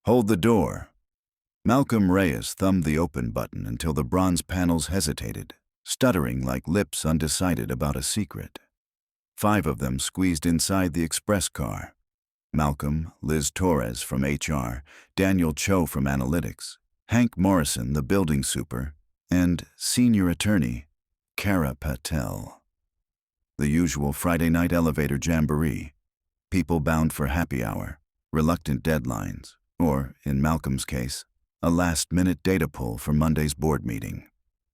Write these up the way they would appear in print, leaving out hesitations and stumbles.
Hold the door. Malcolm Reyes thumbed the open button until the bronze panels hesitated, stuttering like lips undecided about a secret. 5 of them squeezed inside the express car. Malcolm, Liz Torres from HR, Daniel Cho from Analytics, Hank Morrison, the building super, and senior attorney, Kara Patel. The usual Friday night elevator jamboree. People bound for happy hour, reluctant deadlines, or, in Malcolm's case, a last-minute data pull for Monday's board meeting.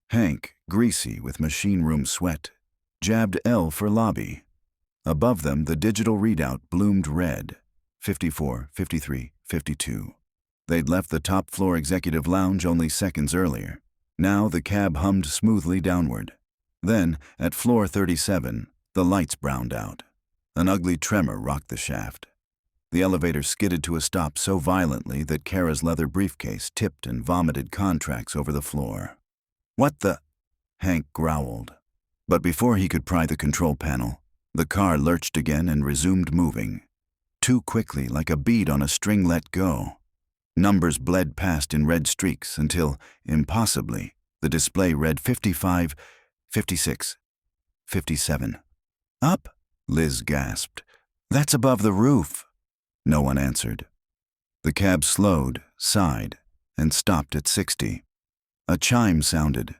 Hank, greasy with machine room sweat, jabbed L for lobby. Above them, the digital readout bloomed red, 54, 53, 52. They'd left the top-floor executive lounge only seconds earlier. Now the cab hummed smoothly downward. Then, at floor 37, the lights browned out. An ugly tremor rocked the shaft. The elevator skidded to a stop so violently that Kara's leather briefcase tipped and vomited contracts over the floor. "What the?" Hank growled. But before he could pry the control panel, the car lurched again and resumed moving. Too quickly, like a bead on a string let go. Numbers bled past in red streaks until, impossibly, the display read 55, 56, 57. "Up?" Liz gasped. "That's above the roof." No one answered. The cab slowed, sighed, and stopped at 60. A chime sounded.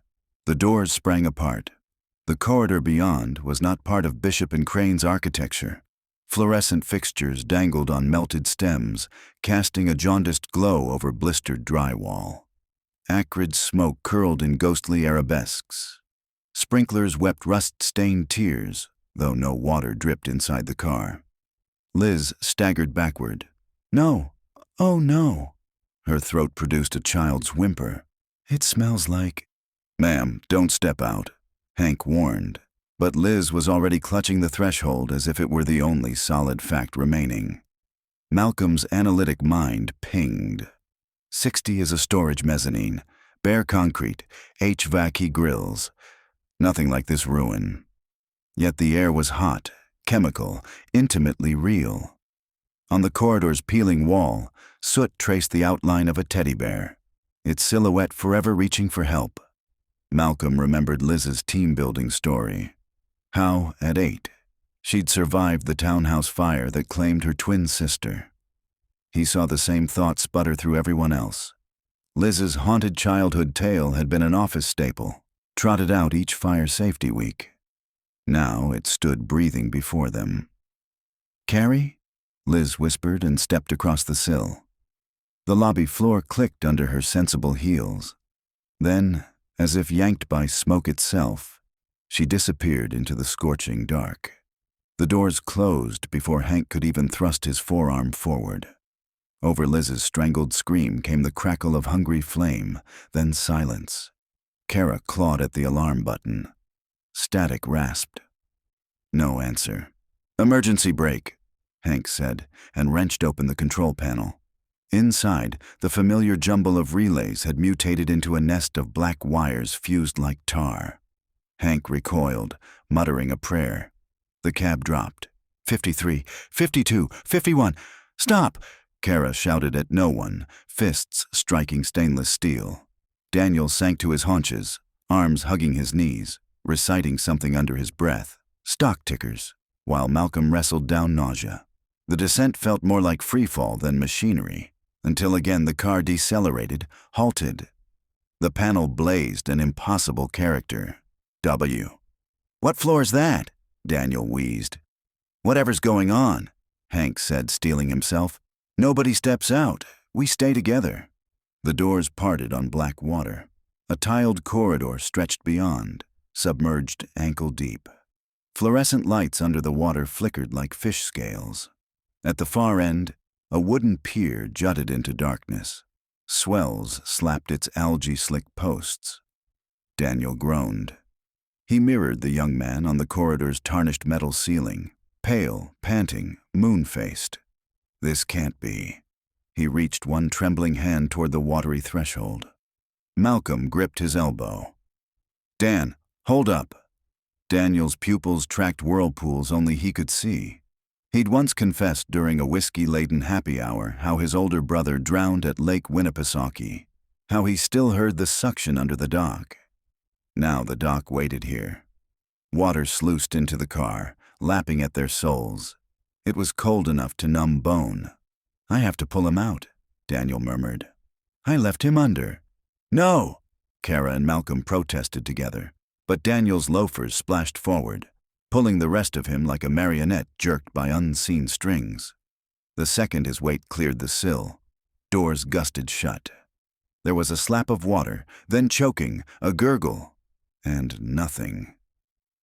The doors sprang apart. The corridor beyond was not part of Bishop and Crane's architecture. Fluorescent fixtures dangled on melted stems, casting a jaundiced glow over blistered drywall. Acrid smoke curled in ghostly arabesques. Sprinklers wept rust-stained tears, though no water dripped inside the car. Liz staggered backward. "No. Oh, no." Her throat produced a child's whimper. "It smells like—" "Ma'am, don't step out," Hank warned. But Liz was already clutching the threshold as if it were the only solid fact remaining. Malcolm's analytic mind pinged. 60 is a storage mezzanine, bare concrete, HVAC grills. Nothing like this ruin. Yet the air was hot, chemical, intimately real. On the corridor's peeling wall, soot traced the outline of a teddy bear, its silhouette forever reaching for help. Malcolm remembered Liz's team-building story. How, at 8, she'd survived the townhouse fire that claimed her twin sister. He saw the same thought sputter through everyone else. Liz's haunted childhood tale had been an office staple, trotted out each fire safety week. Now it stood breathing before them. "Carrie?" Liz whispered and stepped across the sill. The lobby floor clicked under her sensible heels. Then, as if yanked by smoke itself, she disappeared into the scorching dark. The doors closed before Hank could even thrust his forearm forward. Over Liz's strangled scream came the crackle of hungry flame, then silence. Kara clawed at the alarm button. Static rasped. No answer. "Emergency brake," Hank said, and wrenched open the control panel. Inside, the familiar jumble of relays had mutated into a nest of black wires fused like tar. Hank recoiled, muttering a prayer. The cab dropped. 53, 52, 51. "Stop!" Kara shouted at no one, fists striking stainless steel. Daniel sank to his haunches, arms hugging his knees, reciting something under his breath. Stock tickers, while Malcolm wrestled down nausea. The descent felt more like freefall than machinery, until again the car decelerated, halted. The panel blazed an impossible character. W. "What floor's that?" Daniel wheezed. "Whatever's going on," Hank said, steeling himself. "Nobody steps out. We stay together." The doors parted on black water. A tiled corridor stretched beyond, submerged ankle-deep. Fluorescent lights under the water flickered like fish scales. At the far end, a wooden pier jutted into darkness. Swells slapped its algae-slick posts. Daniel groaned. He mirrored the young man on the corridor's tarnished metal ceiling, pale, panting, moon-faced. This can't be. He reached one trembling hand toward the watery threshold. Malcolm gripped his elbow. "Dan, hold up." Daniel's pupils tracked whirlpools only he could see. He'd once confessed during a whiskey-laden happy hour how his older brother drowned at Lake Winnipesaukee, how he still heard the suction under the dock. Now the dock waited here. Water sluiced into the car, lapping at their soles. It was cold enough to numb bone. "I have to pull him out," Daniel murmured. "I left him under." "No!" Kara and Malcolm protested together, but Daniel's loafers splashed forward, pulling the rest of him like a marionette jerked by unseen strings. The second his weight cleared the sill, doors gusted shut. There was a slap of water, then choking, a gurgle, and nothing.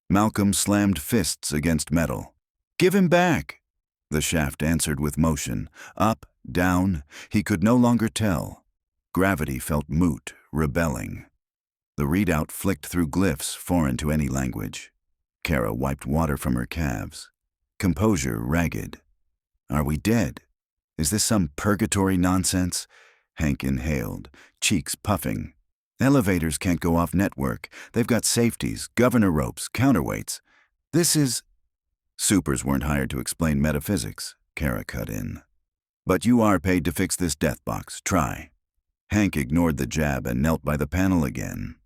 Malcolm slammed fists against metal. "Give him back!" The shaft answered with motion. Up, down, he could no longer tell. Gravity felt moot, rebelling. The readout flicked through glyphs foreign to any language. Kara wiped water from her calves. Composure ragged. "Are we dead? Is this some purgatory nonsense?" Hank inhaled, cheeks puffing. "Elevators can't go off network. They've got safeties, governor ropes, counterweights. This is—" "Supers weren't hired to explain metaphysics," Kara cut in. "But you are paid to fix this death box. Try." Hank ignored the jab and knelt by the panel again.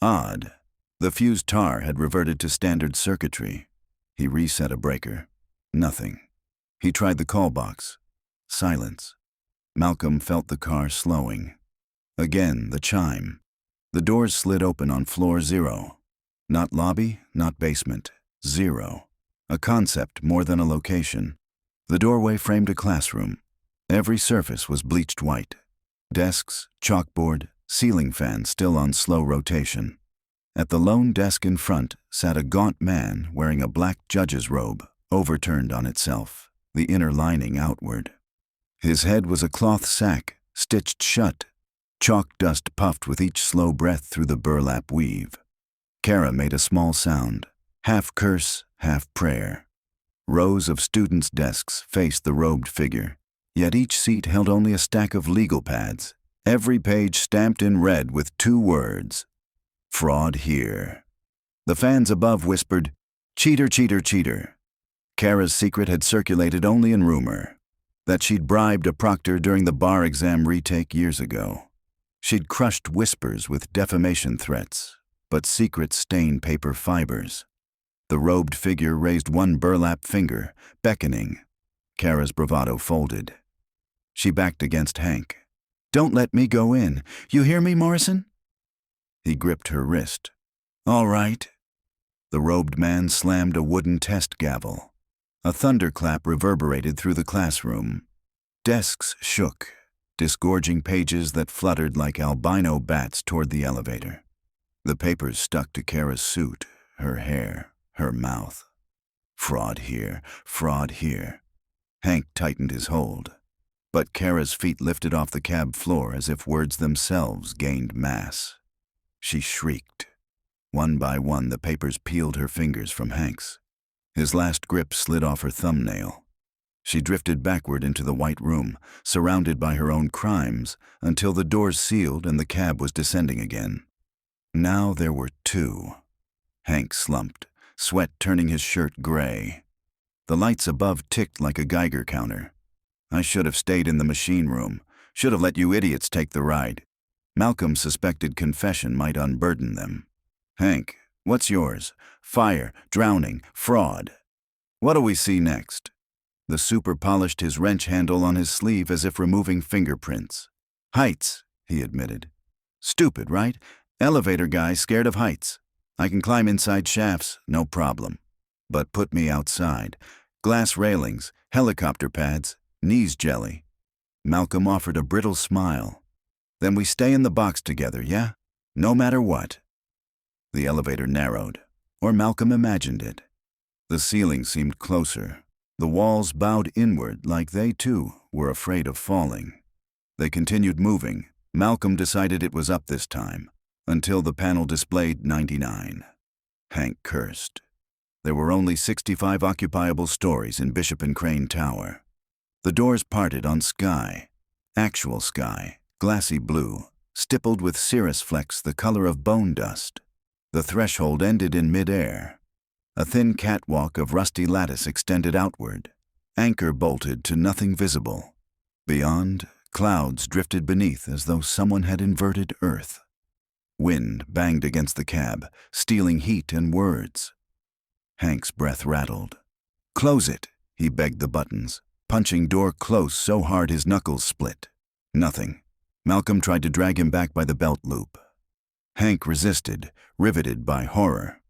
Odd. The fused tar had reverted to standard circuitry. He reset a breaker. Nothing. He tried the call box. Silence. Malcolm felt the car slowing. Again, the chime. The doors slid open on floor 0. Not lobby, not basement. 0. A concept more than a location. The doorway framed a classroom. Every surface was bleached white. Desks, chalkboard, ceiling fan still on slow rotation. At the lone desk in front sat a gaunt man wearing a black judge's robe, overturned on itself, the inner lining outward. His head was a cloth sack, stitched shut. Chalk dust puffed with each slow breath through the burlap weave. Kara made a small sound, half curse, half prayer. Rows of students' desks faced the robed figure, yet each seat held only a stack of legal pads, every page stamped in red with 2 words: "Fraud here." The fans above whispered, "Cheater, cheater, cheater." Kara's secret had circulated only in rumor, that she'd bribed a proctor during the bar exam retake years ago. She'd crushed whispers with defamation threats, but secrets stain paper fibers. The robed figure raised one burlap finger, beckoning. Kara's bravado folded. She backed against Hank. "Don't let me go in. You hear me, Morrison?" He gripped her wrist. "All right." The robed man slammed a wooden test gavel. A thunderclap reverberated through the classroom. Desks shook, disgorging pages that fluttered like albino bats toward the elevator. The papers stuck to Kara's suit, her hair, her mouth. Fraud here, fraud here. Hank tightened his hold, but Kara's feet lifted off the cab floor as if words themselves gained mass. She shrieked. One by one, the papers peeled her fingers from Hank's. His last grip slid off her thumbnail. She drifted backward into the white room, surrounded by her own crimes, until the doors sealed and the cab was descending again. Now there were 2. Hank slumped, sweat turning his shirt gray. The lights above ticked like a Geiger counter. "I should have stayed in the machine room. Should have let you idiots take the ride." Malcolm suspected confession might unburden them. "Hank, what's yours? Fire, drowning, fraud. What'll we see next?" The super polished his wrench handle on his sleeve as if removing fingerprints. "Heights," he admitted. "Stupid, right? Elevator guy scared of heights. I can climb inside shafts, no problem. But put me outside. Glass railings, helicopter pads, knees jelly." Malcolm offered a brittle smile. "Then we stay in the box together, yeah? No matter what." The elevator narrowed, or Malcolm imagined it. The ceiling seemed closer. The walls bowed inward like they, too, were afraid of falling. They continued moving. Malcolm decided it was up this time, until the panel displayed 99. Hank cursed. There were only 65 occupiable stories in Bishop and Crane Tower. The doors parted on sky. Actual sky, glassy blue, stippled with cirrus flecks the color of bone dust. The threshold ended in mid-air. A thin catwalk of rusty lattice extended outward. Anchor bolted to nothing visible. Beyond, clouds drifted beneath as though someone had inverted Earth. Wind banged against the cab, stealing heat and words. Hank's breath rattled. "Close it," he begged the buttons, punching door close so hard his knuckles split. Nothing. Malcolm tried to drag him back by the belt loop. Hank resisted, riveted by horror.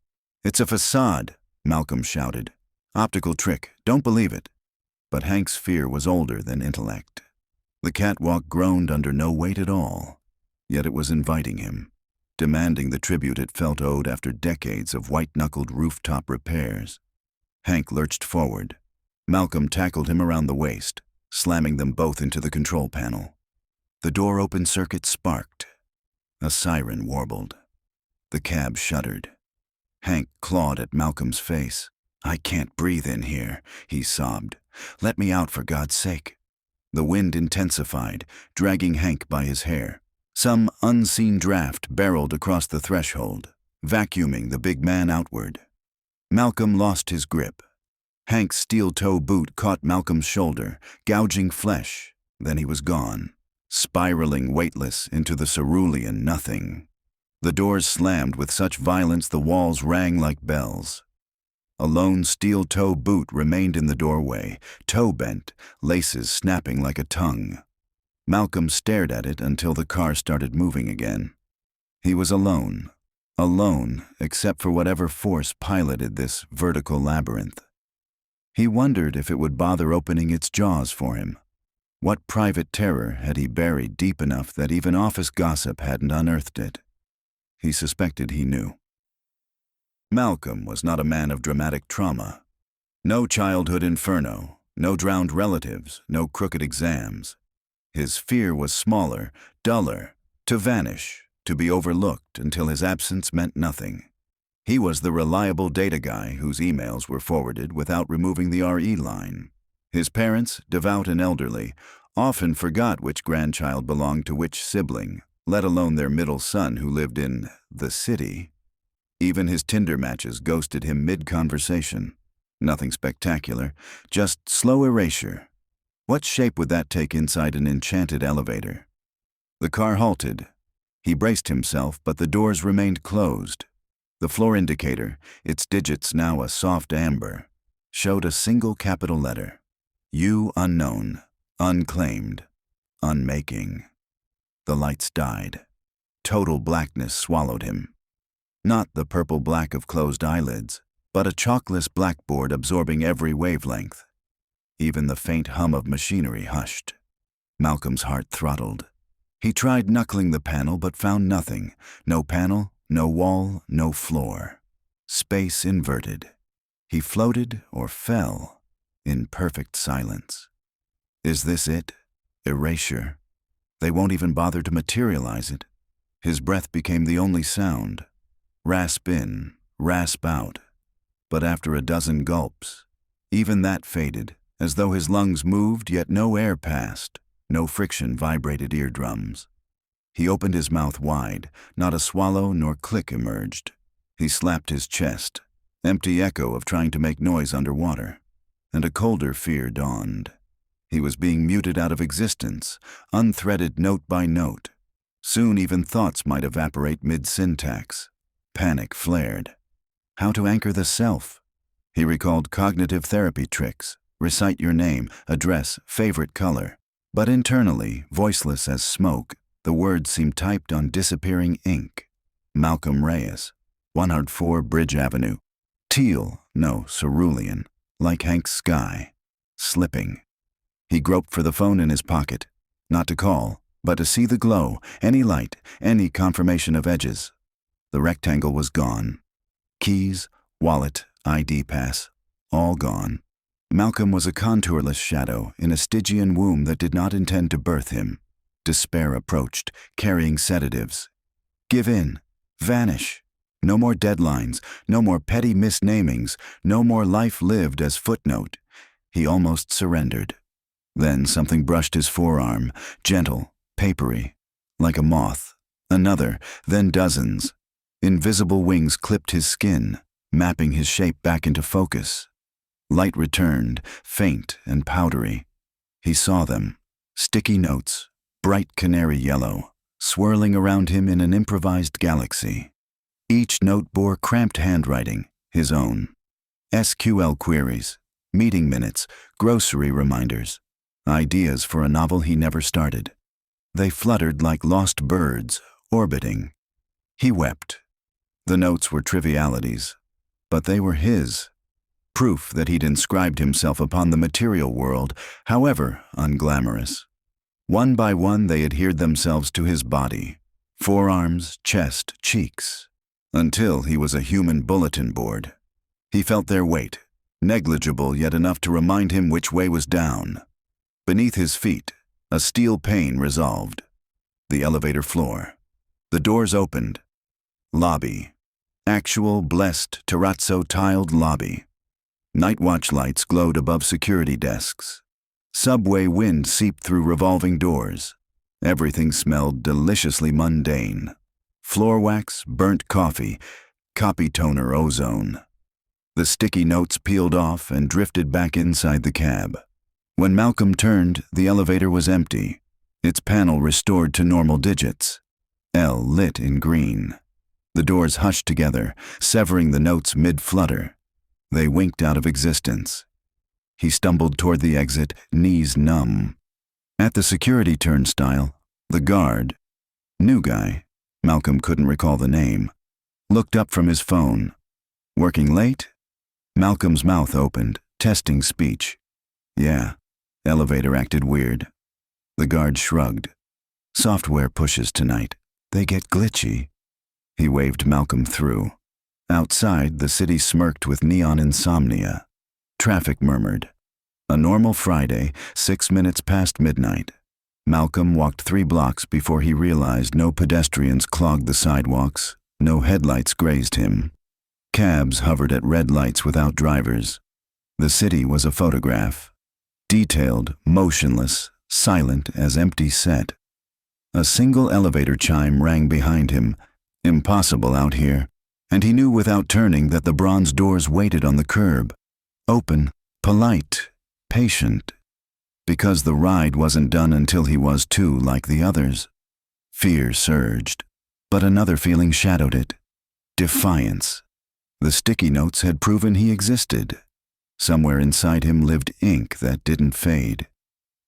"It's a facade," Malcolm shouted. "Optical trick, don't believe it." But Hank's fear was older than intellect. The catwalk groaned under no weight at all, yet it was inviting him, demanding the tribute it felt owed after decades of white-knuckled rooftop repairs. Hank lurched forward. Malcolm tackled him around the waist, slamming them both into the control panel. The door open circuit sparked. A siren warbled. The cab shuddered. Hank clawed at Malcolm's face. "I can't breathe in here," he sobbed. "Let me out, for God's sake." The wind intensified, dragging Hank by his hair. Some unseen draft barreled across the threshold, vacuuming the big man outward. Malcolm lost his grip. Hank's steel-toe boot caught Malcolm's shoulder, gouging flesh. Then he was gone, spiraling weightless into the cerulean nothing. The doors slammed with such violence the walls rang like bells. A lone steel-toe boot remained in the doorway, toe bent, laces snapping like a tongue. Malcolm stared at it until the car started moving again. He was alone. Alone, except for whatever force piloted this vertical labyrinth. He wondered if it would bother opening its jaws for him. What private terror had he buried deep enough that even office gossip hadn't unearthed it? He suspected he knew. Malcolm was not a man of dramatic trauma. No childhood inferno, no drowned relatives, no crooked exams. His fear was smaller, duller, to vanish, to be overlooked until his absence meant nothing. He was the reliable data guy whose emails were forwarded without removing the RE line. His parents, devout and elderly, often forgot which grandchild belonged to which sibling, let alone their middle son who lived in the city. Even his Tinder matches ghosted him mid-conversation. Nothing spectacular, just slow erasure. What shape would that take inside an enchanted elevator? The car halted. He braced himself, but the doors remained closed. The floor indicator, its digits now a soft amber, showed a single capital letter. U unknown, unclaimed, unmaking. The lights died. Total blackness swallowed him. Not the purple black of closed eyelids, but a chalkless blackboard absorbing every wavelength. Even the faint hum of machinery hushed. Malcolm's heart throttled. He tried knuckling the panel but found nothing. No panel, no wall, no floor. Space inverted. He floated or fell in perfect silence. Is this it? Erasure. They won't even bother to materialize it. His breath became the only sound. Rasp in, rasp out. But after a dozen gulps, even that faded, as though his lungs moved yet no air passed, no friction vibrated eardrums. He opened his mouth wide, not a swallow nor click emerged. He slapped his chest, empty echo of trying to make noise underwater, and a colder fear dawned. He was being muted out of existence, unthreaded note by note. Soon even thoughts might evaporate mid-syntax. Panic flared. How to anchor the self? He recalled cognitive therapy tricks. Recite your name, address, favorite color. But internally, voiceless as smoke, the words seemed typed on disappearing ink. Malcolm Reyes, 104 Bridge Avenue. Teal, no, cerulean, like Hank's sky. Slipping. He groped for the phone in his pocket, not to call, but to see the glow, any light, any confirmation of edges. The rectangle was gone. Keys, wallet, ID pass, all gone. Malcolm was a contourless shadow in a Stygian womb that did not intend to birth him. Despair approached, carrying sedatives. Give in. Vanish. No more deadlines, no more petty misnamings, no more life lived as footnote. He almost surrendered. Then something brushed his forearm, gentle, papery, like a moth. Another, then dozens. Invisible wings clipped his skin, mapping his shape back into focus. Light returned, faint and powdery. He saw them, sticky notes, bright canary yellow, swirling around him in an improvised galaxy. Each note bore cramped handwriting, his own. SQL queries, meeting minutes, grocery reminders, ideas for a novel he never started. They fluttered like lost birds, orbiting. He wept. The notes were trivialities, but they were his. Proof that he'd inscribed himself upon the material world, however unglamorous. One by one they adhered themselves to his body, forearms, chest, cheeks, until he was a human bulletin board. He felt their weight, negligible yet enough to remind him which way was down. Beneath his feet, a steel pane resolved. The elevator floor. The doors opened. Lobby. Actual, blessed, terrazzo-tiled lobby. Night watch lights glowed above security desks. Subway wind seeped through revolving doors. Everything smelled deliciously mundane. Floor wax, burnt coffee, copy toner ozone. The sticky notes peeled off and drifted back inside the cab. When Malcolm turned, the elevator was empty, its panel restored to normal digits. L lit in green. The doors hushed together, severing the notes mid-flutter. They winked out of existence. He stumbled toward the exit, knees numb. At the security turnstile, the guard, new guy, Malcolm couldn't recall the name, looked up from his phone. Working late? Malcolm's mouth opened, testing speech. Yeah. Elevator acted weird. The guard shrugged. Software pushes tonight. They get glitchy. He waved Malcolm through. Outside, the city smirked with neon insomnia. Traffic murmured. A normal Friday, 6 minutes past midnight. Malcolm walked 3 blocks before he realized no pedestrians clogged the sidewalks, no headlights grazed him. Cabs hovered at red lights without drivers. The city was a photograph. Detailed, motionless, silent as empty set. A single elevator chime rang behind him. Impossible out here. And he knew without turning that the bronze doors waited on the curb. Open, polite, patient. Because the ride wasn't done until he was too, like the others. Fear surged. But another feeling shadowed it. Defiance. The sticky notes had proven he existed. Somewhere inside him lived ink that didn't fade.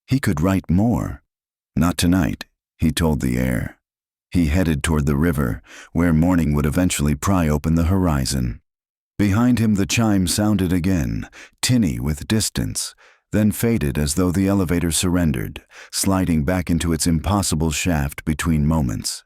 He could write more. Not tonight, he told the air. He headed toward the river, where morning would eventually pry open the horizon. Behind him the chime sounded again, tinny with distance, then faded as though the elevator surrendered, sliding back into its impossible shaft between moments.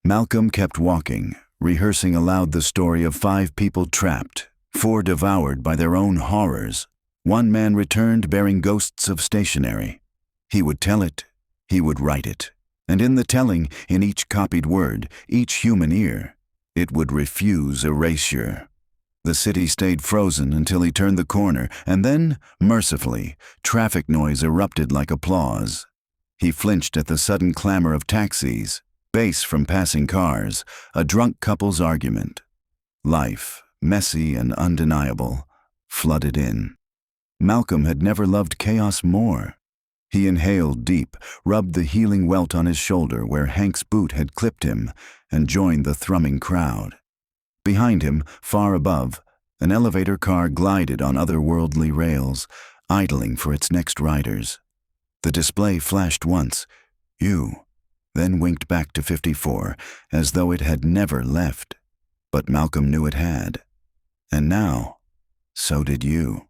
Malcolm kept walking, rehearsing aloud the story of 5 people trapped, 4 devoured by their own horrors. 1 man returned bearing ghosts of stationery. He would tell it, he would write it, and in the telling, in each copied word, each human ear, it would refuse erasure. The city stayed frozen until he turned the corner, and then, mercifully, traffic noise erupted like applause. He flinched at the sudden clamor of taxis, bass from passing cars, a drunk couple's argument. Life, messy and undeniable, flooded in. Malcolm had never loved chaos more. He inhaled deep, rubbed the healing welt on his shoulder where Hank's boot had clipped him, and joined the thrumming crowd. Behind him, far above, an elevator car glided on otherworldly rails, idling for its next riders. The display flashed once, you, then winked back to 54, as though it had never left. But Malcolm knew it had. And now, so did you.